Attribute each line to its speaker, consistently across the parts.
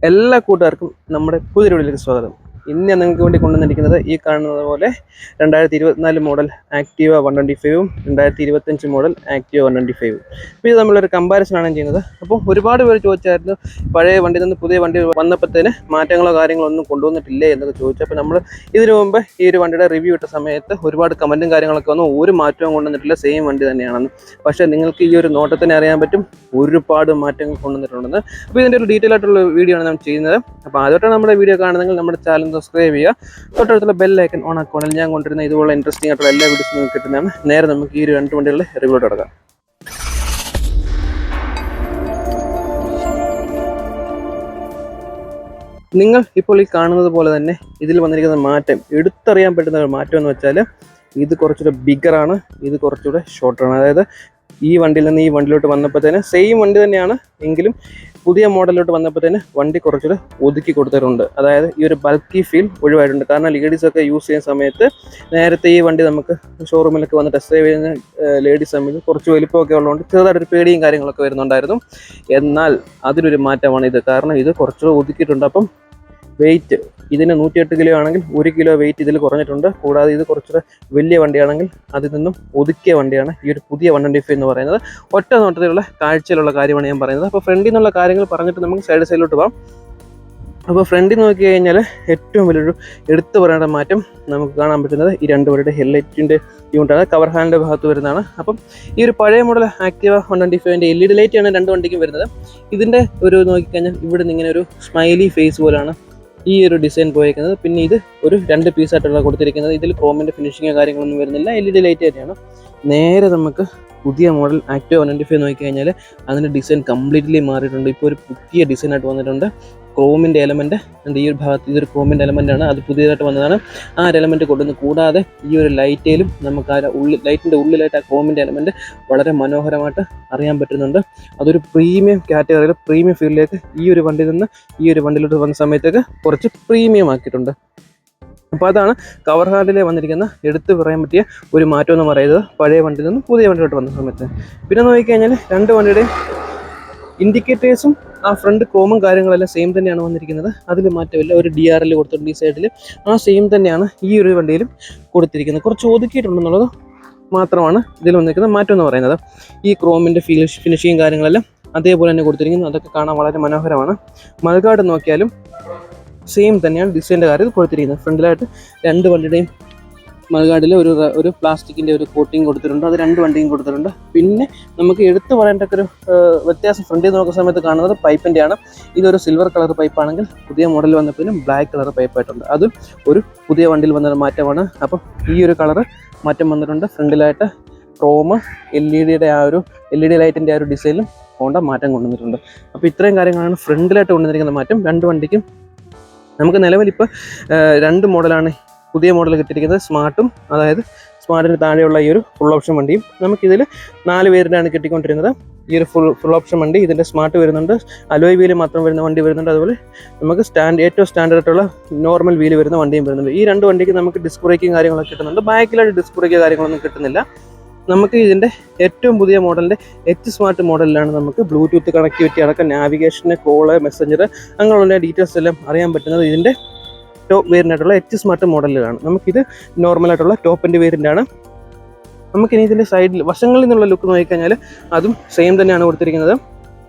Speaker 1: എല്ലാ കൂട്ടുകാർക്കും നമ്മുടെ പുതിയ വീഡിയോയിലേക്ക് സ്വാഗതം. ഇന്ന് ഞാൻ നിങ്ങൾക്ക് വേണ്ടി കൊണ്ടുവന്നിരിക്കുന്നത് ഈ കാണുന്നത് പോലെ 2024 മോഡൽ ആക്റ്റീവ 125ഉം 2025 മോഡൽ ആക്റ്റീവ 125ഉം. അപ്പോൾ ഇത് നമ്മളൊരു കമ്പാരിസനാണ് ചെയ്യുന്നത്. അപ്പോൾ ഒരുപാട് പേര് ചോദിച്ചായിരുന്നു പഴയ വണ്ടിയിൽ നിന്ന് പുതിയ വണ്ടി വന്നപ്പോഴത്തേന് മാറ്റങ്ങളോ കാര്യങ്ങളോ ഒന്നും കൊണ്ടുവന്നിട്ടില്ലേ എന്നൊക്കെ ചോദിച്ചു. അപ്പോൾ നമ്മൾ ഇതിനു മുമ്പ് ഈ ഒരു വണ്ടിയുടെ റിവ്യൂ ഇട്ട സമയത്ത് ഒരുപാട് കമൻറ്റും കാര്യങ്ങളൊക്കെ വന്നു, ഒരു മാറ്റവും കൊണ്ടുവന്നിട്ടില്ല, സെയിം വണ്ടി തന്നെയാണെന്ന്. പക്ഷേ നിങ്ങൾക്ക് ഈ ഒരു നോട്ടത്തിന് അറിയാൻ പറ്റും ഒരുപാട് മാറ്റങ്ങൾ കൊണ്ടുവന്നിട്ടുണ്ടെന്ന്. അപ്പോൾ ഇതിൻ്റെ ഒരു ഡീറ്റെയിൽ ആയിട്ടുള്ള വീഡിയോ ആണ് നമ്മൾ ചെയ്യുന്നത്. അപ്പോൾ ആദ്യമായിട്ടാണ് നമ്മുടെ വീഡിയോ കാണുന്നെങ്കിൽ നമ്മുടെ ചാനൽ സബ്സ്ക്രൈബ് ചെയ്യുക, തൊട്ടടുത്തുള്ള ബെൽ ഐക്കൺ ഓൺ ആക്കുകയാണെങ്കിൽ ഞാൻ കൊണ്ടുവരുന്ന ഇതുപോലെ ഇൻട്രസ്റ്റിംഗ് ആയിട്ടുള്ള എല്ലാ വീഡിയോസും നിങ്ങൾക്ക് കിട്ടുന്നതാണ്. നേരെ നമുക്ക് ഈ ഒരു രണ്ട് വണ്ടികളുടെ റിവ്യൂ തുടങ്ങാം. നിങ്ങൾ ഇപ്പോൾ ഈ കാണുന്നത് പോലെ തന്നെ ഇതിൽ വന്നിരിക്കുന്ന മാറ്റം, എടുത്തറിയാൻ പറ്റുന്ന ഒരു മാറ്റം എന്ന് വെച്ചാൽ ഇത് കുറച്ചുകൂടെ ബിഗറാണ്, ഇത് കുറച്ചുകൂടെ ഷോർട്ടറാണ്. അതായത് ഈ വണ്ടിയിൽ നിന്ന് ഈ വണ്ടിയിലോട്ട് വന്നപ്പോഴത്തേന് സെയിം വണ്ടി തന്നെയാണ് എങ്കിലും പുതിയ മോഡലിലോട്ട് വന്നപ്പോഴത്തേന് വണ്ടി കുറച്ചുകൂടെ ഒതുക്കി കൊടുത്തിട്ടുണ്ട്. അതായത് ഈ ഒരു ബൾക്കി ഫീൽ ഒഴിവായിട്ടുണ്ട്. കാരണം ലേഡീസൊക്കെ യൂസ് ചെയ്യുന്ന സമയത്ത് നേരത്തെ ഈ വണ്ടി നമുക്ക് ഷോറൂമിലൊക്കെ വന്ന് ടെസ്റ്റ് ഡ്രൈവ് ചെയ്യുന്ന ലേഡീസ് സമയത്ത് കുറച്ച് വലിപ്പമൊക്കെ ഉള്ളതുകൊണ്ട് ചെറുതായിട്ടൊരു പേടിയും കാര്യങ്ങളൊക്കെ വരുന്നുണ്ടായിരുന്നു. എന്നാൽ അതിലൊരു മാറ്റമാണ് ഇത്. കാരണം ഇത് കുറച്ചുകൂടെ ഒതുക്കിയിട്ടുണ്ട്. അപ്പം വെയിറ്റ് ഇതിന് 108 കിലോ ആണെങ്കിൽ 1 കിലോ വെയിറ്റ് ഇതിൽ കുറഞ്ഞിട്ടുണ്ട്. കൂടാതെ ഇത് കുറച്ചുകൂടെ വലിയ വണ്ടിയാണെങ്കിൽ അതിൽ നിന്നും ഒതുക്കിയ വണ്ടിയാണ് ഈ ഒരു പുതിയ 125 എന്ന് പറയുന്നത്. ഒറ്റ നോട്ടത്തിലുള്ള കാഴ്ചയിലുള്ള കാര്യമാണ് ഞാൻ പറയുന്നത്. അപ്പോൾ ഫ്രണ്ടിൽ നിന്നുള്ള കാര്യങ്ങൾ പറഞ്ഞിട്ട് നമുക്ക് സൈഡിലോട്ട് പോകാം. അപ്പോൾ ഫ്രണ്ടിൽ നോക്കി കഴിഞ്ഞാൽ ഏറ്റവും വലിയൊരു എടുത്തു പറയേണ്ട മാറ്റം നമുക്ക് കാണാൻ പറ്റുന്നത് ഈ രണ്ട് വണ്ടിയുടെ ഹെഡ്ലൈറ്റിൻ്റെ യൂണിറ്റാണ്. കവർ ഹാൻഡിൻ്റെ ഭാഗത്ത് വരുന്നതാണ്. അപ്പം ഈ ഒരു പഴയ മോഡൽ ആക്റ്റീവ 125ൻ്റെ LED ലൈറ്റാണ് രണ്ട് വണ്ടിക്കും വരുന്നത്. ഇതിൻ്റെ ഒരു നോക്കിക്കഴിഞ്ഞാൽ ഇവിടെ നിന്ന് ഇങ്ങനെ ഒരു സ്മൈലി ഫേസ് പോലാണ് ഈ ഒരു ഡിസൈൻ പോയിരിക്കുന്നത്. പിന്നെ ഇത് ഒരു 2 പീസായിട്ടുള്ള കൊടുത്തിരിക്കുന്നത്. ഇതിൽ ക്രോമിൻ്റെ ഫിനിഷിങ്ങോ കാര്യങ്ങളൊന്നും വരുന്നില്ല, LED ലൈറ്റ് തന്നെയാണ്. നേരെ നമുക്ക് പുതിയ മോഡൽ ആക്റ്റീവ 125 നോക്കിക്കഴിഞ്ഞാൽ അതിൻ്റെ ഡിസൈൻ കംപ്ലീറ്റ്ലി മാറിയിട്ടുണ്ട്. ഇപ്പോൾ ഒരു പുതിയ ഡിസൈനായിട്ട് വന്നിട്ടുണ്ട്. ക്രോമിൻ്റെ എലമെൻറ്റ് ഈ ഒരു ഭാഗത്ത് ഇതൊരു ക്രോമിൻ്റെ എലമെൻറ്റാണ്, അത് പുതിയതായിട്ട് വന്നതാണ്. ആ ഒരു എലമെൻറ്റ് കൊണ്ടുവന്ന് കൂടാതെ ഈ ഒരു ലൈറ്റിലും നമുക്ക് ആ ലൈറ്റിൻ്റെ ഉള്ളിലായിട്ട് ആ ക്രോമിൻ്റെ എലമെൻറ്റ് വളരെ മനോഹരമായിട്ട് അറിയാൻ പറ്റുന്നുണ്ട്. അതൊരു പ്രീമിയം കാറ്റഗറിയിൽ പ്രീമിയം ഫീൽഡിലേക്ക് ഈ ഒരു വണ്ടിയിൽ നിന്ന് ഈ ഒരു വണ്ടിയിലോട്ട് വന്ന സമയത്തേക്ക് കുറച്ച് പ്രീമിയം ആക്കിയിട്ടുണ്ട്. അപ്പോൾ അതാണ് കവർ ഹാർഡിലെ വന്നിരിക്കുന്ന എടുത്തു പറയാൻ പറ്റിയ ഒരു മാറ്റം എന്ന് പറയുന്നത് പഴയ വണ്ടിയിൽ നിന്നും പുതിയ വണ്ടിയിലോട്ട് വന്ന സമയത്ത്. പിന്നെ നോക്കിക്കഴിഞ്ഞാൽ രണ്ട് വണ്ടിയുടെയും ഇൻഡിക്കേറ്റേഴ്സും ആ ഫ്രണ്ട് ക്രോമും കാര്യങ്ങളെല്ലാം സെയിം തന്നെയാണ് വന്നിരിക്കുന്നത്. അതിൽ മാറ്റമില്ല. ഒരു DRL കൊടുത്തിട്ടുണ്ട് ഈ സൈഡിൽ, ആ സെയിം തന്നെയാണ് ഈ ഒരു വണ്ടിയിലും കൊടുത്തിരിക്കുന്നത്. കുറച്ച് ഒതുക്കിയിട്ടുണ്ടെന്നുള്ളത് മാത്രമാണ് ഇതിൽ വന്നിരിക്കുന്ന മാറ്റം എന്ന് പറയുന്നത്. ഈ ക്രോമിൻ്റെ ഫിനിഷിങ് കാര്യങ്ങളെല്ലാം അതേപോലെ തന്നെ കൊടുത്തിരിക്കുന്നു. അതൊക്കെ കാണാൻ വളരെ മനോഹരമാണ്. മൾഗാർഡ് നോക്കിയാലും സെയിം തന്നെയാണ് ഡിസൈൻ്റെ കാര്യത്തിൽ കൊടുത്തിരിക്കുന്നത്. ഫ്രണ്ടിലായിട്ട് രണ്ട് വണ്ടിയുടെയും മൾഗാർഡിൽ ഒരു പ്ലാസ്റ്റിക്കിൻ്റെ ഒരു കോട്ടിങ് കൊടുത്തിട്ടുണ്ട്. അത് രണ്ട് വണ്ടിയും കൊടുത്തിട്ടുണ്ട്. പിന്നെ നമുക്ക് എടുത്തു പറയേണ്ടൊക്കെ ഒരു വ്യത്യാസം ഫ്രണ്ടിൽ നോക്കുന്ന സമയത്ത് കാണുന്നത് പൈപ്പിൻ്റെയാണ്. ഇതൊരു സിൽവർ കളർ പൈപ്പാണെങ്കിൽ പുതിയ മോഡൽ വന്നപ്പോഴും ബ്ലാക്ക് കളർ പൈപ്പായിട്ടുണ്ട്. അതും ഒരു പുതിയ വണ്ടിയിൽ വന്നൊരു മാറ്റമാണ്. അപ്പം ഈ ഒരു കളറ് മാറ്റം വന്നിട്ടുണ്ട്. ഫ്രണ്ടിലായിട്ട് ക്രോം LED ലൈറ്റിൻ്റെ ആ ഒരു ഡിസൈനിലും ഹോണ്ട മാറ്റം കൊണ്ടുവന്നിട്ടുണ്ട്. അപ്പോൾ ഇത്രയും കാര്യങ്ങളാണ് ഫ്രണ്ടിലായിട്ട് കൊണ്ടുവന്നിരിക്കുന്ന മാറ്റം. രണ്ട് വണ്ടിക്കും നമുക്ക് നിലവിലിപ്പോൾ രണ്ട് മോഡലാണ് പുതിയ മോഡൽ കിട്ടിയിരിക്കുന്നത്. സ്മാർട്ടും, അതായത് സ്മാർട്ടിന് താഴെയുള്ള ഈ ഒരു ഫുൾ ഓപ്ഷൻ വണ്ടിയും. നമുക്കിതിൽ 4 പേരിലാണ് കിട്ടിക്കൊണ്ടിരുന്നത്. ഈ ഒരു ഫുൾ ഓപ്ഷൻ വണ്ടി, ഇതിൻ്റെ സ്മാർട്ട് വരുന്നുണ്ട്, അലോയ് വീല് മാത്രം വരുന്ന വണ്ടി വരുന്നുണ്ട്. അതുപോലെ നമുക്ക് ഏറ്റവും സ്റ്റാൻഡേർഡ് ആയിട്ടുള്ള നോർമൽ വീല് വരുന്ന വണ്ടിയും വരുന്നുണ്ട്. ഈ രണ്ട് വണ്ടിക്ക് നമുക്ക് ഡിസ്ക് ബ്രേക്കും കാര്യങ്ങളൊക്കെ കിട്ടുന്നുണ്ട്. ബാക്കിലായിട്ട് ഡിസ്ക് ബ്രേക്ക് കാര്യങ്ങളൊന്നും കിട്ടുന്നില്ല. നമുക്ക് ഇതിൻ്റെ ഏറ്റവും പുതിയ മോഡലിൻ്റെ H സ്മാർട്ട് മോഡലിലാണ് നമുക്ക് ബ്ലൂടൂത്ത് കണക്ടിവിറ്റി അടക്കം നാവിഗേഷന്, കോള്, മെസ്സഞ്ചർ അങ്ങനെയുള്ള ഡീറ്റെയിൽസ് എല്ലാം അറിയാൻ പറ്റുന്നത് ഇതിൻ്റെ ടോപ്പ് വേരിയൻ്റായിട്ടുള്ള H സ്മാർട്ട് മോഡലിലാണ്. നമുക്കിത് നോർമലായിട്ടുള്ള ടോപ്പിൻ്റെ വേരിയൻ്റാണ്. നമുക്കിനി ഇതിൻ്റെ സൈഡിൽ വശങ്ങളിൽ നിന്നുള്ള ലുക്ക് നോക്കിക്കഴിഞ്ഞാൽ അതും സെയിം തന്നെയാണ് കൊടുത്തിരിക്കുന്നത്.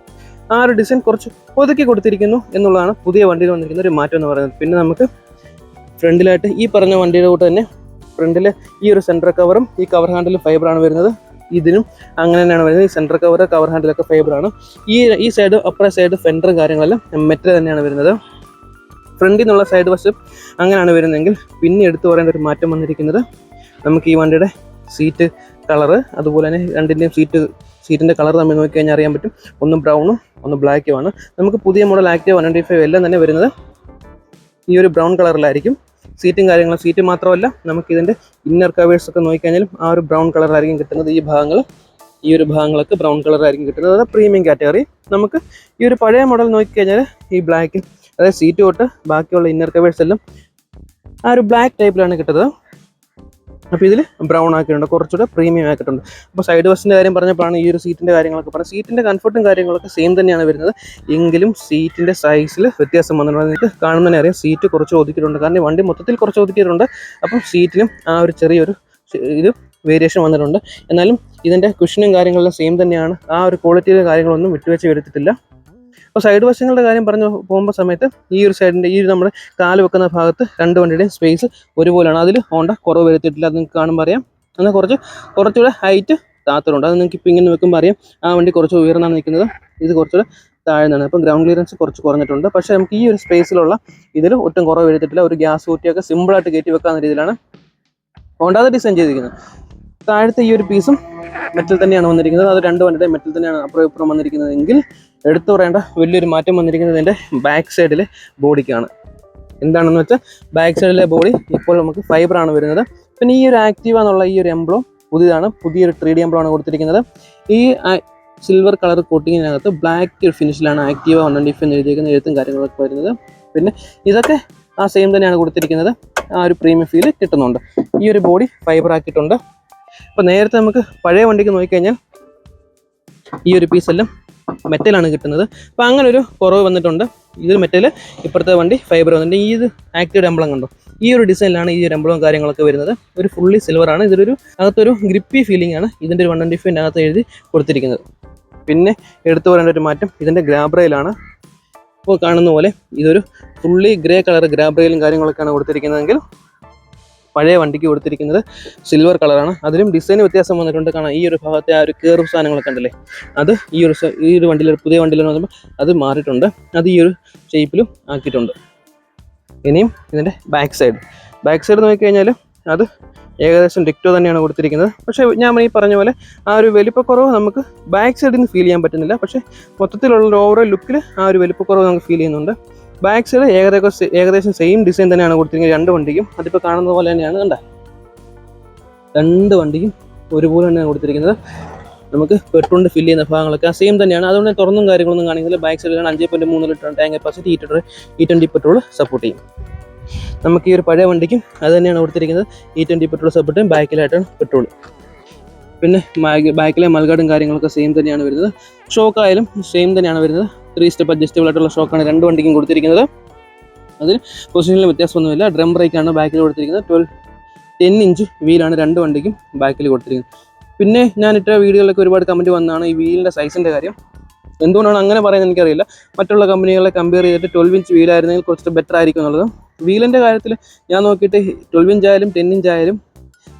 Speaker 1: ആ ഒരു ഡിസൈൻ കുറച്ച് ഒതുക്കി കൊടുത്തിരിക്കുന്നു എന്നുള്ളതാണ് പുതിയ വണ്ടിയിൽ വന്നിരിക്കുന്ന ഒരു മാറ്റം എന്ന് പറയുന്നത്. പിന്നെ നമുക്ക് ഫ്രണ്ടിലായിട്ട് ഈ പറഞ്ഞ വണ്ടിയുടെ കൂടെ തന്നെ ഫ്രണ്ടിൽ ഈ ഒരു സെൻറ്റർ കവറും ഈ കവർ ഹാൻഡിലും ഫൈബറാണ് വരുന്നത്. ഇതിനും അങ്ങനെ തന്നെയാണ് വരുന്നത്. ഈ സെൻറ്റർ കവർ ഹാൻഡിലൊക്കെ ഫൈബറാണ്. ഈ സൈഡ് അപ്പുറ സൈഡ് ഫെൻഡറും കാര്യങ്ങളെല്ലാം മെറ്റൽ തന്നെയാണ് വരുന്നത്. ഫ്രണ്ടിൽ നിന്നുള്ള സൈഡ് വശം അങ്ങനെയാണ് വരുന്നതെങ്കിൽ പിന്നെ എടുത്തു പറയേണ്ട ഒരു മാറ്റം വന്നിരിക്കുന്നത് നമുക്ക് ഈ വണ്ടിയുടെ സീറ്റ് കളറ്, അതുപോലെ തന്നെ രണ്ടിൻ്റെയും സീറ്റിൻ്റെ കളർ തമ്മിൽ നോക്കിക്കഴിഞ്ഞാൽ അറിയാൻ പറ്റും. ഒന്ന് ബ്രൗണും ഒന്ന് ബ്ലാക്കുമാണ്. നമുക്ക് പുതിയ മോഡൽ ആക്റ്റീവ 125 എല്ലാം തന്നെ വരുന്നത് ഈ ഒരു ബ്രൗൺ കളറിലായിരിക്കും. സീറ്റ് മാത്രമല്ല, നമുക്കിതിൻ്റെ ഇന്നർ കവേഴ്സൊക്കെ നോക്കിക്കഴിഞ്ഞാലും ആ ഒരു ബ്രൗൺ കളറായിരിക്കും കിട്ടുന്നത്. ഈ ഒരു ഭാഗങ്ങളൊക്കെ ബ്രൗൺ കളറായിരിക്കും കിട്ടുന്നത്. അത് പ്രീമിയം കാറ്റഗറി. നമുക്ക് ഈ ഒരു പഴയ മോഡൽ നോക്കിക്കഴിഞ്ഞാൽ ഈ ബ്ലാക്ക്, അതായത് സീറ്റ് തൊട്ട് ബാക്കിയുള്ള ഇന്നർ കവേഴ്സ് എല്ലാം ആ ഒരു ബ്ലാക്ക് ടൈപ്പിലാണ് കിട്ടുന്നത്. അപ്പോൾ ഇതിൽ ബ്രൗൺ ആക്കിയിട്ടുണ്ട്, കുറച്ചുകൂടെ പ്രീമിയം ആക്കിയിട്ടുണ്ട്. അപ്പോൾ സൈഡ് വസ്റ്റിൻ്റെ കാര്യം പറഞ്ഞപ്പോഴാണ് ഈ ഒരു സീറ്റിൻ്റെ കാര്യങ്ങളൊക്കെ പറഞ്ഞത്. സീറ്റിൻ്റെ കംഫർട്ടും കാര്യങ്ങളൊക്കെ സെയിം തന്നെയാണ് വരുന്നത്, എങ്കിലും സീറ്റിൻ്റെ സൈസിൽ വ്യത്യാസം വന്നിട്ടുണ്ട്. നിങ്ങൾക്ക് കാണുന്നതിനെ അറിയാം സീറ്റ് കുറച്ച് ഒതുക്കിയിട്ടുണ്ട്, കാരണം വണ്ടി മൊത്തത്തിൽ കുറച്ച് ഒതുക്കിയിട്ടുണ്ട്. അപ്പം സീറ്റിലും ആ ഒരു ചെറിയൊരു ഇത് വേരിയേഷൻ വന്നിട്ടുണ്ട്. എന്നാലും ഇതിൻ്റെ കുഷനും കാര്യങ്ങളെല്ലാം സെയിം തന്നെയാണ്, ആ ഒരു ക്വാളിറ്റിയിലെ കാര്യങ്ങളൊന്നും വിട്ടുവെച്ച് വരുത്തിയിട്ടില്ല. അപ്പോൾ സൈഡ് വശങ്ങളുടെ കാര്യം പറഞ്ഞു പോകുമ്പോൾ സമയത്ത് ഈ ഒരു സൈഡിൻ്റെ ഈ ഒരു നമ്മുടെ കാല് വെക്കുന്ന ഭാഗത്ത് രണ്ട് വണ്ടിയുടെയും സ്പേസ് ഒരുപോലെയാണ്. അതിൽ ഹോണ്ട കുറവ് വരുത്തിയിട്ടില്ല, അത് നിങ്ങൾക്ക് കാണുമ്പോൾ അറിയാം. എന്നാൽ കുറച്ചുകൂടെ ഹൈറ്റ് താത്തറുണ്ട്, അത് നിങ്ങൾക്ക് ഇപ്പോൾ ഇങ്ങനെ വെക്കുമ്പോൾ അറിയാം. ആ വണ്ടി കുറച്ച് ഉയർന്നാണ് നിൽക്കുന്നത്, ഇത് കുറച്ചുകൂടെ താഴ്ന്നാണ്. അപ്പം ഗ്രൗണ്ട് ക്ലിയറൻസ് കുറച്ച് കുറഞ്ഞിട്ടുണ്ട്. പക്ഷേ നമുക്ക് ഈ ഒരു സ്പേസിലുള്ള ഇതിൽ ഒട്ടും കുറവ് വരുത്തിയിട്ടില്ല. ഒരു ഗ്യാസ് ഊറ്റിയൊക്കെ സിമ്പിളായിട്ട് കയറ്റി വെക്കാവുന്ന രീതിയിലാണ് ഹോണ്ട ഡിസൈൻ ചെയ്തിരിക്കുന്നത്. താഴത്തെ ഈ ഒരു പീസും മെറ്റൽ തന്നെയാണ് വന്നിരിക്കുന്നത്, അത് രണ്ട് വണ്ടിയുടെ മെറ്റൽ തന്നെയാണ് അപ്പുറം ഇപ്പുറം വന്നിരിക്കുന്നത്. എങ്കിൽ എടുത്തു പറയേണ്ട വലിയൊരു മാറ്റം വന്നിരിക്കുന്നത് ഇതിൻ്റെ ബാക്ക് സൈഡിലെ ബോഡിക്കാണ്. എന്താണെന്ന് വെച്ചാൽ ബാക്ക് സൈഡിലെ ബോഡി ഇപ്പോൾ നമുക്ക് ഫൈബറാണ് വരുന്നത്. പിന്നെ ഈ ഒരു ആക്റ്റീവ എന്നുള്ള ഈ ഒരു എംബ്ലം പുതിയൊരു 3D എംബ്ലമാണ് കൊടുത്തിരിക്കുന്നത്. ഈ സിൽവർ കളർ കോട്ടിങ്ങിനകത്ത് ബ്ലാക്ക് ഫിനിഷിലാണ് ആക്റ്റീവ 125 എന്ന് എഴുതിയിരിക്കുന്ന എഴുത്തും കാര്യങ്ങളൊക്കെ വരുന്നത്. പിന്നെ ഇതൊക്കെ ആ സെയിം തന്നെയാണ് കൊടുത്തിരിക്കുന്നത്, ആ ഒരു പ്രീമിയം ഫീൽ കിട്ടുന്നുണ്ട്. ഈ ഒരു ബോഡി ഫൈബർ ആക്കിയിട്ടുണ്ട്. അപ്പോൾ നേരത്തെ നമുക്ക് പഴയ വണ്ടിക്ക് നോക്കിക്കഴിഞ്ഞാൽ ഈ ഒരു പീസെല്ലാം മെറ്റലാണ് കിട്ടുന്നത്. അപ്പോൾ അങ്ങനെ ഒരു കുറവ് വന്നിട്ടുണ്ട്. ഇത് മെറ്റൽ, ഇപ്പുറത്തെ വണ്ടി ഫൈബർ വന്നിട്ടുണ്ട്. ഈ ഇത് ആക്റ്റീവ് എംബ്ലം കണ്ടോ, ഈ ഒരു ഡിസൈനിലാണ് ഈ ഒരു എംബ്ലവും കാര്യങ്ങളൊക്കെ വരുന്നത്. ഒരു ഫുള്ളി സിൽവറാണ്, ഇതൊരു അകത്തൊരു ഗ്രിപ്പി ഫീലിംഗ് ആണ് ഇതിൻ്റെ ഒരു 125 അകത്ത് എഴുതി കൊടുത്തിരിക്കുന്നത്. പിന്നെ എടുത്തു പറയേണ്ട ഒരു മാറ്റം ഇതിൻ്റെ ഗ്രാബ് റെയിലാണ്. ഇപ്പോൾ കാണുന്ന പോലെ ഇതൊരു ഫുള്ളി ഗ്രേ കളർ ഗ്രാബ് റെയിലും കാര്യങ്ങളൊക്കെയാണ് കൊടുത്തിരിക്കുന്നതെങ്കിൽ പഴയ വണ്ടിക്ക് കൊടുത്തിരിക്കുന്നത് സിൽവർ കളറാണ്. അതിലും ഡിസൈൻ വ്യത്യാസം വന്നിട്ടുണ്ട്. കാണാം ഈ ഒരു ഭാഗത്തെ ആ ഒരു കയർവ് സാധനങ്ങളൊക്കെ ഉണ്ടല്ലേ, അത് ഈ ഒരു വണ്ടിയിൽ, പുതിയ വണ്ടിയിൽ നോക്കുമ്പോൾ അത് മാറിയിട്ടുണ്ട്, അത് ഈ ഒരു ഷേപ്പിലും ആക്കിയിട്ടുണ്ട്. ഇനിയും ഇതിൻ്റെ ബാക്ക് സൈഡ് നോക്കിക്കഴിഞ്ഞാൽ അത് ഏകദേശം ഡിക്റ്റോ തന്നെയാണ് കൊടുത്തിരിക്കുന്നത്. പക്ഷേ ഞാൻ ഈ പറഞ്ഞ പോലെ ആ ഒരു വലിപ്പക്കുറവ് നമുക്ക് ബാക്ക് സൈഡിൽ നിന്ന് ഫീൽ ചെയ്യാൻ പറ്റുന്നില്ല. പക്ഷേ മൊത്തത്തിലുള്ള ഓവറോൾ ലുക്കിൽ ആ ഒരു വലിപ്പക്കുറവ് നമുക്ക് ഫീൽ ചെയ്യുന്നുണ്ട്. ബാക്ക് സൈഡ് ഏകദേശം സെയിം ഡിസൈൻ തന്നെയാണ് കൊടുത്തിരിക്കുന്നത് രണ്ട് വണ്ടിക്കും. അതിപ്പോൾ കാണുന്ന പോലെ തന്നെയാണ്, കണ്ട രണ്ട് വണ്ടിക്കും ഒരുപോലെ തന്നെയാണ് കൊടുത്തിരിക്കുന്നത്. നമുക്ക് പെട്രോളിൻ്റെ ഫില്ല് ചെയ്യുന്ന ഭാഗങ്ങളൊക്കെ സെയിം തന്നെയാണ്. അതുകൊണ്ട് തുറന്നും കാര്യങ്ങളൊന്നും കാണിക്കുന്നില്ല. ബാക്ക് സൈഡിലാണ് 5.3 litre tank capacity, E20 petrol support ചെയ്യും. നമുക്ക് ഈ ഒരു പഴയ വണ്ടിക്കും അത് തന്നെയാണ് കൊടുത്തിരിക്കുന്നത്, E20 പെട്രോൾ സപ്പോർട്ട് ചെയ്യും. ബാക്കിലായിട്ടാണ് പെട്രോൾ. പിന്നെ ബാക്കിലെ മൽഗാർഡും കാര്യങ്ങളൊക്കെ സെയിം തന്നെയാണ് വരുന്നത്. ഷോക്കായാലും സെയിം തന്നെയാണ് വരുന്നത്. 3 സ്റ്റെപ്പ് അഡ്ജസ്റ്റബിൾ ആയിട്ടുള്ള ഷോക്കാണ് രണ്ട് വണ്ടിക്കും കൊടുത്തിരിക്കുന്നത്. അതിൽ പൊസിഷനിൽ വ്യത്യാസമൊന്നുമില്ല. ഡ്രം ബ്രേക്കാണ് ബാക്കിൽ കൊടുത്തിരിക്കുന്നത്. 10 ഇഞ്ച് വീലാണ് രണ്ട് വണ്ടിക്കും ബാക്കിൽ കൊടുത്തിരിക്കുന്നത്. പിന്നെ ഞാൻ ഇട്ട വീഡിയോകളിലൊക്കെ ഒരുപാട് കമൻറ്റ് വന്നതാണ് ഈ വീലിൻ്റെ സൈസിൻ്റെ കാര്യം. എന്തുകൊണ്ടാണ് അങ്ങനെ പറയുന്നത് എനിക്കറിയില്ല. മറ്റുള്ള കമ്പനികളെ കമ്പയർ ചെയ്തിട്ട് 12 ഇഞ്ച് വീലായിരുന്നെങ്കിൽ കുറച്ച് ബെറ്റർ ആയിരിക്കും എന്നുള്ളത്. വീലിൻ്റെ കാര്യത്തിൽ ഞാൻ നോക്കിയിട്ട് 12 ഇഞ്ച് ആയാലും 10 ഇഞ്ച് ആയാലും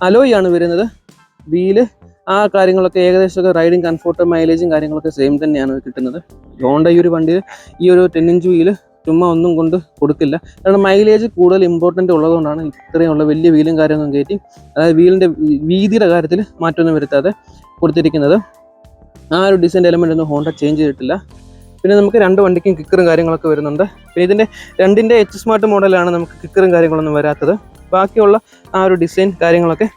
Speaker 1: അലോയ് ആണ് വരുന്നത്. വീല് ആ കാര്യങ്ങളൊക്കെ ഏകദേശമൊക്കെ റൈഡിങ് കംഫോർട്ട് മൈലേജും കാര്യങ്ങളൊക്കെ സെയിം തന്നെയാണ് കിട്ടുന്നത്. ഹോണ്ട ഈ ഒരു വണ്ടിയിൽ ഈ ഒരു 10 ഇഞ്ച് വീല് ചുമ്മാ ഒന്നും കൊണ്ട് കൊടുക്കില്ല. കാരണം മൈലേജ് കൂടുതൽ ഇമ്പോർട്ടൻ്റ് ഉള്ളതുകൊണ്ടാണ് ഇത്രയുള്ള വലിയ വീലും കാര്യമൊന്നും കയറ്റി, അതായത് വീലിൻ്റെ വീതിയുടെ കാര്യത്തിൽ മാറ്റമൊന്നും വരുത്താതെ കൊടുത്തിരിക്കുന്നത്. ആ ഒരു ഡിസൈൻ എലമെൻ്റ് ഒന്നും ഹോണ്ട ചേഞ്ച് ചെയ്തിട്ടില്ല. പിന്നെ നമുക്ക് രണ്ട് വണ്ടിക്കും കിക്കറും കാര്യങ്ങളൊക്കെ വരുന്നുണ്ട്. പിന്നെ ഇതിൻ്റെ രണ്ടിൻ്റെ എച്ച് സ്മാർട്ട് മോഡലാണ് നമുക്ക് കിക്കറും കാര്യങ്ങളൊന്നും വരാത്തത്. ബാക്കിയുള്ള ആ ഒരു ഡിസൈൻ കാര്യങ്ങളൊക്കെ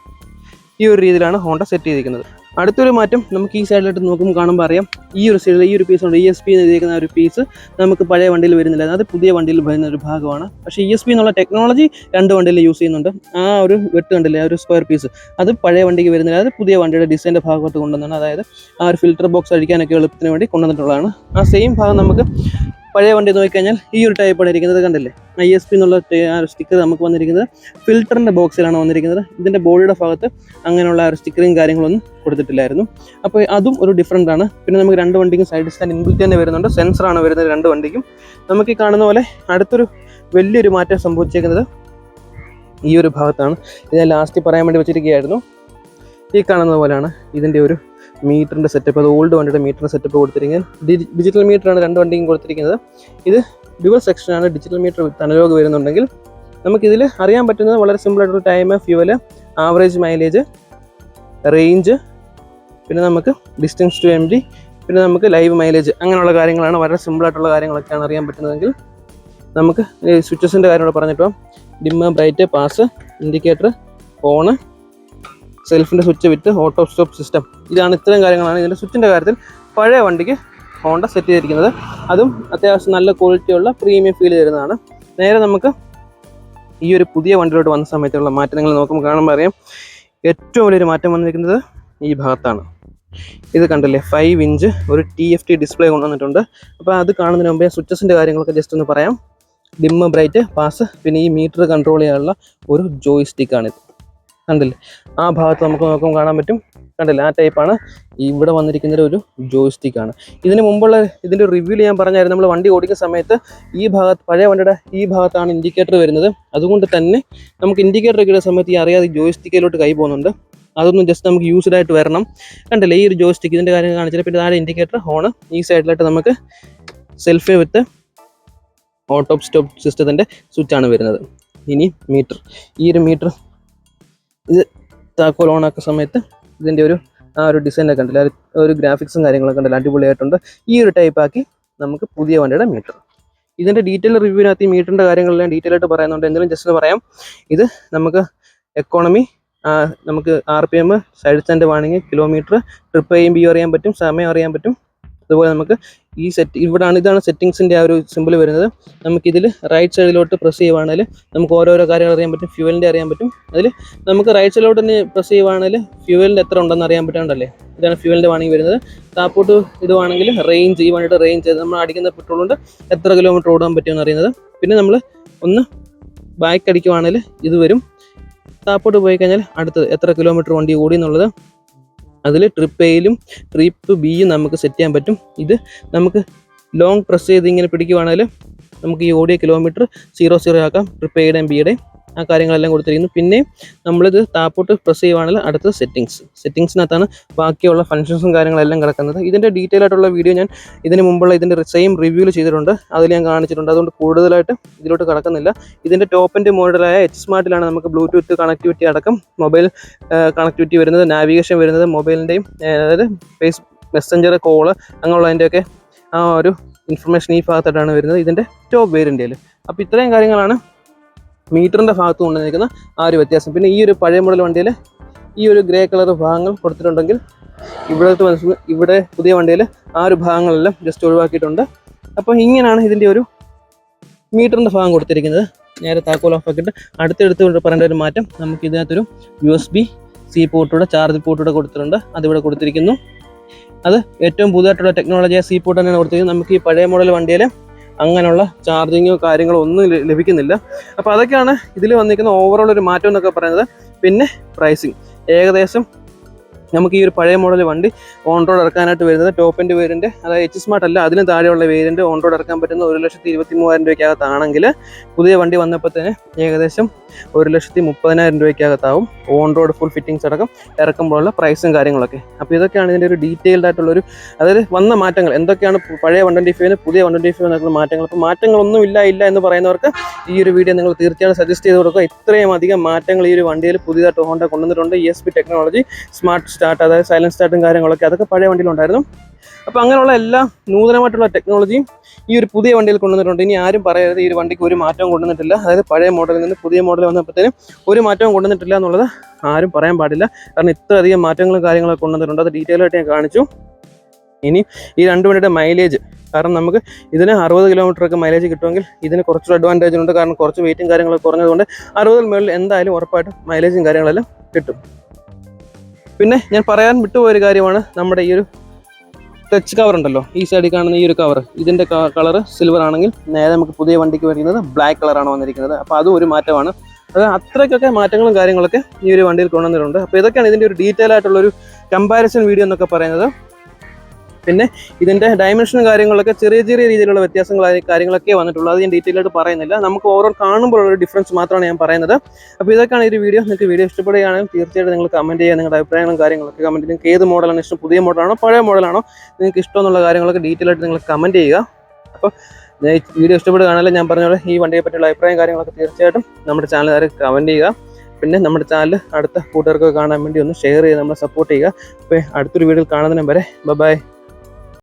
Speaker 1: ഈ ഒരു രീതിയിലാണ് ഹോണ്ട സെറ്റ് ചെയ്തിരിക്കുന്നത്. അടുത്തൊരു മാറ്റം നമുക്ക് ഈ സൈഡിലോട്ട് നോക്കുമ്പോൾ കാണുമ്പോൾ അറിയാം, ഈ ഒരു സൈഡിൽ ഈ ഒരു പീസ് ഉണ്ട്, ESP എന്ന് എഴുതിയിരിക്കുന്ന ഒരു പീസ് നമുക്ക് പഴയ വണ്ടിയിൽ വരുന്നില്ല, അത് പുതിയ വണ്ടിയിൽ വരുന്ന ഒരു ഭാഗമാണ്. പക്ഷേ ESP എന്നുള്ള ടെക്നോളജി രണ്ട് വണ്ടിയിൽ യൂസ് ചെയ്യുന്നുണ്ട്. ആ ഒരു വെട്ട് കണ്ടില്ലേ, ആ ഒരു സ്ക്വയർ പീസ്, അത് പഴയ വണ്ടിക്ക് വരുന്നില്ല, അത് പുതിയ വണ്ടിയുടെ ഡിസൈൻ്റെ ഭാഗമായിട്ട് കൊണ്ടുവന്നാണ്. അതായത് ആ ഒരു ഫിൽറ്റർ ബോക്സ് അടിക്കാനൊക്കെ എളുപ്പത്തിന് വേണ്ടി കൊണ്ടുവന്നിട്ടുള്ളതാണ്. ആ സെയിം ഭാഗം നമുക്ക് പഴയ വണ്ടി നോക്കിക്കഴിഞ്ഞാൽ ഈ ഒരു ടൈപ്പാണ് ഇരിക്കുന്നത്, കണ്ടില്ലേ. ESP എന്നുള്ള ആ ഒരു സ്റ്റിക്കർ നമുക്ക് വന്നിരിക്കുന്നത് ഫിൽറ്ററിൻ്റെ ബോക്സിലാണ് വന്നിരിക്കുന്നത്. ഇതിൻ്റെ ബോഡിയുടെ ഭാഗത്ത് അങ്ങനെയുള്ള ആ ഒരു സ്റ്റിക്കറിങ് കാര്യങ്ങളൊന്നും കൊടുത്തിട്ടില്ലായിരുന്നു. അപ്പോൾ അതും ഒരു ഡിഫറൻ്റ് ആണ്. പിന്നെ നമുക്ക് രണ്ട് വണ്ടിക്കും സൈഡ് സ്റ്റാൻഡ് ഇൻബിൽറ്റ് തന്നെ വരുന്നുണ്ട്, സെൻസറാണ് വരുന്നത് രണ്ട് വണ്ടിക്കും. നമുക്ക് ഈ കാണുന്ന പോലെ അടുത്തൊരു വലിയൊരു മാറ്റം സംഭവിച്ചേക്കുന്നത് ഈ ഒരു ഭാഗത്താണ്. ഇത് ഞാൻ ലാസ്റ്റ് പറയാൻ വേണ്ടി വെച്ചിരിക്കുകയായിരുന്നു. ഈ കാണുന്ന പോലെയാണ് ഇതിൻ്റെ ഒരു മീറ്ററിൻ്റെ സെറ്റപ്പ്. അത് ഓൾഡ് വണ്ടിയുടെ മീറ്ററിൻ്റെ സെറ്റപ്പ് കൊടുത്തിരിക്കുന്നത് ഡിജിറ്റൽ മീറ്ററാണ് രണ്ട് വണ്ടിക്കും കൊടുത്തിരിക്കുന്നത്. ഇത് ഡ്യുവൽ സെക്ഷനാണ്. ഡിജിറ്റൽ മീറ്റർ വിത്ത് അനലോഗ് വരുന്നുണ്ടെങ്കിൽ നമുക്കിതിൽ അറിയാൻ പറ്റുന്നത് വളരെ സിമ്പിളായിട്ടുള്ള time, fuel, average mileage, range, പിന്നെ നമുക്ക് ഡിസ്റ്റൻസ് ടു MD, പിന്നെ നമുക്ക് ലൈവ് മൈലേജ്, അങ്ങനെയുള്ള കാര്യങ്ങളാണ്. വളരെ സിമ്പിളായിട്ടുള്ള കാര്യങ്ങളൊക്കെയാണ് അറിയാൻ പറ്റുന്നതെങ്കിൽ നമുക്ക് സ്വിച്ചസിൻ്റെ കാര്യം കൂടെ പറഞ്ഞിട്ടോ. Dim, bright, pass, indicator, phone, സെൽഫിൻ്റെ switch with auto stop system, ഇതാണ് ഇത്രയും കാര്യങ്ങളാണ് ഇതിൻ്റെ സ്വിച്ചിൻ്റെ കാര്യത്തിൽ പഴയ വണ്ടിക്ക് ഹോണ്ട സെറ്റ് ചെയ്തിരിക്കുന്നത്. അതും അത്യാവശ്യം നല്ല ക്വാളിറ്റിയുള്ള പ്രീമിയം ഫീൽ തരുന്നതാണ്. നേരെ നമുക്ക് ഈ ഒരു പുതിയ വണ്ടിയിലോട്ട് വന്ന സമയത്തുള്ള മാറ്റം നിങ്ങൾ നോക്കുമ്പോൾ കാണുമ്പോൾ അറിയാം. ഏറ്റവും വലിയൊരു മാറ്റം വന്നിരിക്കുന്നത് ഈ ഭാഗത്താണ്. ഇത് കണ്ടില്ലേ, 5 ഇഞ്ച് ഒരു TFT ഡിസ്പ്ലേ കൊണ്ടുവന്നിട്ടുണ്ട്. അപ്പോൾ അത് കാണുന്നതിന് മുമ്പേ സ്വിച്ചസിൻ്റെ കാര്യങ്ങളൊക്കെ ജസ്റ്റ് ഒന്ന് പറയാം. ഡിമ്മ്, ബ്രൈറ്റ്, പാസ്, പിന്നെ ഈ മീറ്റർ കൺട്രോൾ ചെയ്യാനുള്ള ഒരു ജോയ്സ്റ്റിക്കാണിത്. കണ്ടില്ലേ, ആ ഭാഗത്ത് നമുക്ക് നോക്കുമ്പോൾ കാണാൻ പറ്റും. കണ്ടില്ലേ, ആ ടൈപ്പാണ് ഇവിടെ വന്നിരിക്കുന്ന ഒരു ജോയ്സ്റ്റിക്കാണ്. ഇതിന് മുമ്പുള്ള ഇതിൻ്റെ റിവ്യൂവിൽ ഞാൻ പറഞ്ഞായിരുന്നു, നമ്മൾ വണ്ടി ഓടിക്കുന്ന സമയത്ത് ഈ ഭാഗത്ത്, പഴയ വണ്ടിയുടെ ഈ ഭാഗത്താണ് ഇൻഡിക്കേറ്റർ വരുന്നത്. അതുകൊണ്ട് തന്നെ നമുക്ക് ഇൻഡിക്കേറ്റർ ഇടുന്ന സമയത്ത് ഈ അറിയാതെ ജോയ്സ്റ്റിക്കിലോട്ട് കൈ പോകുന്നുണ്ട്. അതൊന്നും ജസ്റ്റ് നമുക്ക് യൂസ്ഡ് ആയിട്ട് വരണം. കണ്ടില്ലേ, ഈ ഒരു ജോയ്സ്റ്റിക്ക് ഇതിൻ്റെ കാര്യം കാണിച്ചിട്ട് പിന്നെ താഴെ ഇൻഡിക്കേറ്റർ, ഹോണ്, ഈ സൈഡിലായിട്ട് നമുക്ക് സെൽഫി വിത്ത് ഓട്ടോ സ്റ്റോപ്പ് സിസ്റ്റത്തിൻ്റെ സ്വിച്ചാണ് വരുന്നത്. ഇനി മീറ്റർ, ഈ ഒരു മീറ്റർ ഇത് താക്കോൽ ഓൺ ആക്കുന്ന സമയത്ത് ഇതിൻ്റെ ഒരു ഡിസൈനൊക്കെ ഉണ്ടല്ലോ, ഒരു ഗ്രാഫിക്സും കാര്യങ്ങളൊക്കെ ഉണ്ടല്ലോ, അടിപൊളിയായിട്ടുണ്ട്. ഈ ഒരു ടൈപ്പാക്കി നമുക്ക് പുതിയ വണ്ടിയുടെ മീറ്റർ. ഇതിൻ്റെ ഡീറ്റെയിൽ റിവ്യൂവിനകത്ത് ഈ മീറ്ററിൻ്റെ കാര്യങ്ങളെല്ലാം ഡീറ്റെയിൽ ആയിട്ട് പറയുന്നുണ്ട്. എന്തെങ്കിലും ജസ്റ്റ് ഒന്ന് പറയാം. ഇത് നമുക്ക് എക്കോണമി, നമുക്ക് RPM, സൈഡ് സ്റ്റാൻഡ് വാണിങ്, കിലോമീറ്റർ, ട്രിപ്പ് ചെയ്യുമ്പോൾ അറിയാൻ പറ്റും, സമയം അറിയാൻ പറ്റും. അതുപോലെ നമുക്ക് ഈ ഇതാണ് സെറ്റിങ്സിൻ്റെ ആ ഒരു സിമ്പിൾ വരുന്നത്. നമുക്കിതിൽ റൈറ്റ് സൈഡിലോട്ട് പ്രസ് ചെയ്യുവാണെങ്കിൽ നമുക്ക് ഓരോരോ കാര്യങ്ങൾ അറിയാൻ പറ്റും. ഫ്യൂവലിൻ്റെ അറിയാൻ പറ്റും. അതിൽ നമുക്ക് റൈറ്റ് സൈഡിലോട്ട് തന്നെ പ്രസ് ചെയ്യുവാണെങ്കിൽ ഫ്യൂവലിൻ്റെ എത്ര ഉണ്ടെന്ന് അറിയാൻ പറ്റാണ്ടല്ലേ. ഇതാണ് ഫ്യൂവലിൻ്റെ വാണിങ് വരുന്നത്. താപ്പോട്ട് ഇതുവാണെങ്കിൽ റേഞ്ച്, ഈ വണ്ടിയുടെ റേഞ്ച്, നമ്മൾ അടിക്കുന്ന പെട്രോൾ കൊണ്ട് എത്ര കിലോമീറ്റർ ഓടാൻ പറ്റുമെന്ന് അറിയുന്നത്. പിന്നെ നമ്മൾ ഒന്ന് ബാക്ക് അടിക്കുവാണെങ്കിൽ ഇത് വരും. താപ്പോട്ട് പോയി കഴിഞ്ഞാൽ അടുത്തത് എത്ര കിലോമീറ്റർ വണ്ടി ഓടി എന്നുള്ളത്. അതിൽ ട്രിപ്പ് എയിലും ട്രിപ്പ് ബിയും നമുക്ക് സെറ്റ് ചെയ്യാൻ പറ്റും. ഇത് നമുക്ക് ലോങ് പ്രസ് ചെയ്ത് ഇങ്ങനെ പിടിക്കുവാണെങ്കിൽ നമുക്ക് ഈ ഓടിയ കിലോമീറ്റർ 00 ആക്കാം. ട്രിപ്പ് എയുടെയും ബിയുടെയും ആ കാര്യങ്ങളെല്ലാം കൊടുത്തിരിക്കുന്നു. പിന്നെ നമ്മളിത് താപ്പോട്ട് പ്രസ് ചെയ്യുവാണെങ്കിൽ അടുത്തത് സെറ്റിങ്സിനകത്താണ് ബാക്കിയുള്ള ഫങ്ഷൻസും കാര്യങ്ങളെല്ലാം കിടക്കുന്നത്. ഇതിൻ്റെ ഡീറ്റെയിൽ ആയിട്ടുള്ള വീഡിയോ ഞാൻ ഇതിന് മുമ്പുള്ള ഇതിൻ്റെ സെയിം റിവ്യൂവിൽ ചെയ്തിട്ടുണ്ട്, അതിൽ ഞാൻ കാണിച്ചിട്ടുണ്ട്. അതുകൊണ്ട് കൂടുതലായിട്ട് ഇതിലോട്ട് കിടക്കുന്നില്ല. ഇതിൻ്റെ ടോപ്പ് ആൻഡ് മോഡലായ H-Smartലാണ് നമുക്ക് ബ്ലൂടൂത്ത് കണക്ടിവിറ്റി അടക്കം മൊബൈൽ കണക്ടിവിറ്റി വരുന്നത്, നാവിഗേഷൻ വരുന്നത്, മൊബൈലിൻ്റെയും അതായത് ഫേസ് മെസ്സഞ്ചർ, കോള് അങ്ങനെയുള്ളതിൻ്റെയൊക്കെ ആ ഒരു ഇൻഫർമേഷൻ ഈ ഭാഗത്തായിട്ടാണ് വരുന്നത് ഇതിൻ്റെ ടോപ്പ് വേരിയൻ്റിൽ. അപ്പോൾ ഇത്രയും കാര്യങ്ങളാണ് മീറ്ററിൻ്റെ ഭാഗത്ത് കൊണ്ടുവന്നിരിക്കുന്ന ആ ഒരു വ്യത്യാസം. പിന്നെ ഈ ഒരു പഴയ മോഡൽ വണ്ടിയിൽ ഈ ഒരു ഗ്രേ കളർ ഭാഗങ്ങൾ കൊടുത്തിട്ടുണ്ടെങ്കിൽ ഇവിടെ പുതിയ വണ്ടിയിൽ ആ ഒരു ഭാഗങ്ങളെല്ലാം ജസ്റ്റ് ഒഴിവാക്കിയിട്ടുണ്ട്. അപ്പോൾ ഇങ്ങനെയാണ് ഇതിൻ്റെ ഒരു മീറ്ററിൻ്റെ ഭാഗം കൊടുത്തിരിക്കുന്നത്. നേരെ താക്കോൽ ഓഫ് ആക്കിയിട്ട് അടുത്തെടുത്ത് പറയേണ്ട ഒരു മാറ്റം, നമുക്ക് ഇതിനകത്തൊരു USB-C പോർട്ടൂടെ ചാർജ് പോർട്ടൂടെ കൊടുത്തിട്ടുണ്ട്. അതിവിടെ കൊടുത്തിരിക്കുന്നു. അത് ഏറ്റവും പുതുതായിട്ടുള്ള ടെക്നോളജിയായ C പോർട്ട് തന്നെയാണ് കൊടുത്തിരിക്കുന്നത്. നമുക്ക് ഈ പഴയ മോഡൽ വണ്ടിയിൽ അങ്ങനെയുള്ള ചാർജിങ്ങോ കാര്യങ്ങളോ ഒന്നും ലഭിക്കുന്നില്ല. അപ്പോൾ അതൊക്കെയാണ് ഇതിൽ വന്നിരിക്കുന്ന ഓവറോൾ ഒരു മാറ്റം എന്നൊക്കെ പറയുന്നത്. പിന്നെ പ്രൈസിങ് ഏകദേശം നമുക്ക് ഈ ഒരു പഴയ മോഡൽ വണ്ടി ഓൺ റോഡ് ഇറക്കാനായിട്ട് വരുന്നത് ടോപ്പ് എൻഡ് വേരിയൻറ്റ്, അതായത് H-Smart അല്ല, അതിന് താഴെയുള്ള വേരിയൻറ്റ് ഓൺ റോഡ് ഇറക്കാൻ പറ്റുന്ന 1,23,000 രൂപയ്ക്കകത്താണെങ്കിൽ പുതിയ വണ്ടി വന്നപ്പോൾ തന്നെ ഏകദേശം 1,30,000 രൂപയ്ക്കകത്താവും ഓൺ റോഡ് ഫുൾ ഫിറ്റിങ്സ് അടക്കം ഇറക്കുമ്പോഴുള്ള പ്രൈസും കാര്യങ്ങളൊക്കെ. അപ്പോൾ ഇതൊക്കെയാണ് ഇതിൻ്റെ ഒരു ഡീറ്റെയിൽഡ് ആയിട്ടുള്ളൊരു, അതായത് വന്ന മാറ്റങ്ങൾ എന്തൊക്കെയാണ് പഴയ 125 പുതിയ 125 എന്നുള്ള മാറ്റങ്ങൾ. അപ്പോൾ മാറ്റങ്ങളൊന്നും ഇല്ല എന്ന് പറയുന്നവർക്ക് ഈ ഒരു വീഡിയോ നിങ്ങൾ തീർച്ചയായും സജസ്റ്റ് ചെയ്ത് കൊടുക്കുക. ഇത്രയും അധികം മാറ്റങ്ങൾ ഈ ഒരു വണ്ടിയിൽ പുതിയതായിട്ട് ഹോണ്ട കൊണ്ടുവന്നിട്ടുണ്ട്. ESP ടെക്നോളജി, സ്മാർട്ട് സ്റ്റാർട്ട്, അതായത് സൈലൻസ് സ്റ്റാർട്ടും കാര്യങ്ങളൊക്കെ അതൊക്കെ പഴയ വണ്ടിയിലുണ്ടായിരുന്നു. അപ്പോൾ അങ്ങനെയുള്ള എല്ലാ നൂതനമായിട്ടുള്ള ടെക്നോളജിയും ഈ ഒരു പുതിയ വണ്ടിയിൽ കൊണ്ടുവന്നിട്ടുണ്ട്. ഇനി ആരും പറയരുത് ഈ ഒരു വണ്ടിക്ക് ഒരു മാറ്റവും കൊണ്ടുവന്നിട്ടില്ല, അതായത് പഴയ മോഡലിൽ നിന്ന് പുതിയ മോഡൽ വന്നപ്പോഴത്തേനും ഒരു മാറ്റവും കൊണ്ടുവന്നിട്ടില്ല എന്നുള്ളത് ആരും പറയാൻ പാടില്ല. കാരണം ഇത്രയധികം മാറ്റങ്ങളും കാര്യങ്ങളൊക്കെ കൊണ്ടുവന്നിട്ടുണ്ട്. അത് ഡീറ്റെയിൽ ആയിട്ട് ഞാൻ കാണിച്ചു. ഇനി ഈ രണ്ട് വണ്ടിയുടെ മൈലേജ്, കാരണം നമുക്ക് ഇതിന് 60 കിലോമീറ്ററൊക്കെ മൈലേജ് കിട്ടുമെങ്കിൽ ഇതിന് കുറച്ചൊരു അഡ്വാൻറ്റേജ് ഉണ്ട്. കാരണം കുറച്ച് വെയിറ്റും കാര്യങ്ങളൊക്കെ കുറഞ്ഞതുകൊണ്ട് 60 മുകളിൽ എന്തായാലും ഉറപ്പായിട്ടും മൈലേജും കാര്യങ്ങളെല്ലാം കിട്ടും. പിന്നെ ഞാൻ പറയാൻ വിട്ടുപോയൊരു കാര്യമാണ്, നമ്മുടെ ഈ ഒരു ടച്ച് കവർ ഉണ്ടല്ലോ, ഈ സൈഡിൽ കാണുന്ന ഈ ഒരു കവർ, ഇതിൻ്റെ കളർ സിൽവർ ആണെങ്കിൽ നേരെ നമുക്ക് പുതിയ വണ്ടിക്ക് വരുന്നത് ബ്ലാക്ക് കളറാണ് വന്നിരിക്കുന്നത്. അപ്പോൾ അതും ഒരു മാറ്റമാണ്. അത് അത്രയ്ക്കൊക്കെ മാറ്റങ്ങളും കാര്യങ്ങളൊക്കെ ഈ ഒരു വണ്ടിയിൽ കൊണ്ടുവന്നിട്ടുണ്ട്. അപ്പോൾ ഇതൊക്കെയാണ് ഇതിൻ്റെ ഒരു ഡീറ്റെയിൽ ആയിട്ടുള്ളൊരു കമ്പാരിസൺ വീഡിയോ എന്നൊക്കെ പറയുന്നത്. പിന്നെ ഇതിൻ്റെ ഡയമെൻഷനും കാര്യങ്ങളൊക്കെ ചെറിയ രീതിയിലുള്ള കാര്യങ്ങളൊക്കെ വന്നിട്ടുള്ളൂ. അത് ഞാൻ ഡീറ്റെയിൽ ആയിട്ട് പറയുന്നില്ല. നമുക്ക് ഓരോ കാണുമ്പോഴുള്ള ഡിഫറൻസ് മാത്രമാണ് ഞാൻ പറയുന്നത്. അപ്പോൾ ഇതൊക്കെയാണ് ഈ ഒരു വീഡിയോ. നിങ്ങൾക്ക് വീഡിയോ ഇഷ്ടപ്പെടുകയാണെങ്കിൽ തീർച്ചയായിട്ടും നിങ്ങൾ കമൻറ്റ് ചെയ്യുക, നിങ്ങളുടെ അഭിപ്രായങ്ങളും കാര്യങ്ങളൊക്കെ കമൻറ്റ്. നിങ്ങൾക്ക് ഏത് മോഡലാണ് ഇഷ്ടം, പുതിയ മോഡലാണോ പഴയ മോഡലാണോ, നിങ്ങൾക്ക് ഇഷ്ടം എന്നുള്ള കാര്യങ്ങളൊക്കെ ഡീറ്റെയിൽ ആയിട്ട് നിങ്ങൾ കമൻറ്റ് ചെയ്യുക. അപ്പോൾ വീഡിയോ ഇഷ്ടപ്പെടുകയാണെങ്കിൽ ഞാൻ പറഞ്ഞ പോലെ ഈ വണ്ടിയെ പറ്റിയുള്ള അഭിപ്രായം കാര്യങ്ങളൊക്കെ തീർച്ചയായിട്ടും നമ്മുടെ ചാനൽ കമൻറ്റ് ചെയ്യുക. പിന്നെ നമ്മുടെ ചാനൽ അടുത്ത കൂട്ടുകാർക്ക് കാണാൻ വേണ്ടി ഒന്ന് ഷെയർ ചെയ്ത് നമ്മളെ സപ്പോർട്ട് ചെയ്യുക. അപ്പോൾ അടുത്തൊരു വീഡിയോയിൽ കാണുന്നതിനും വരെ ബൈ.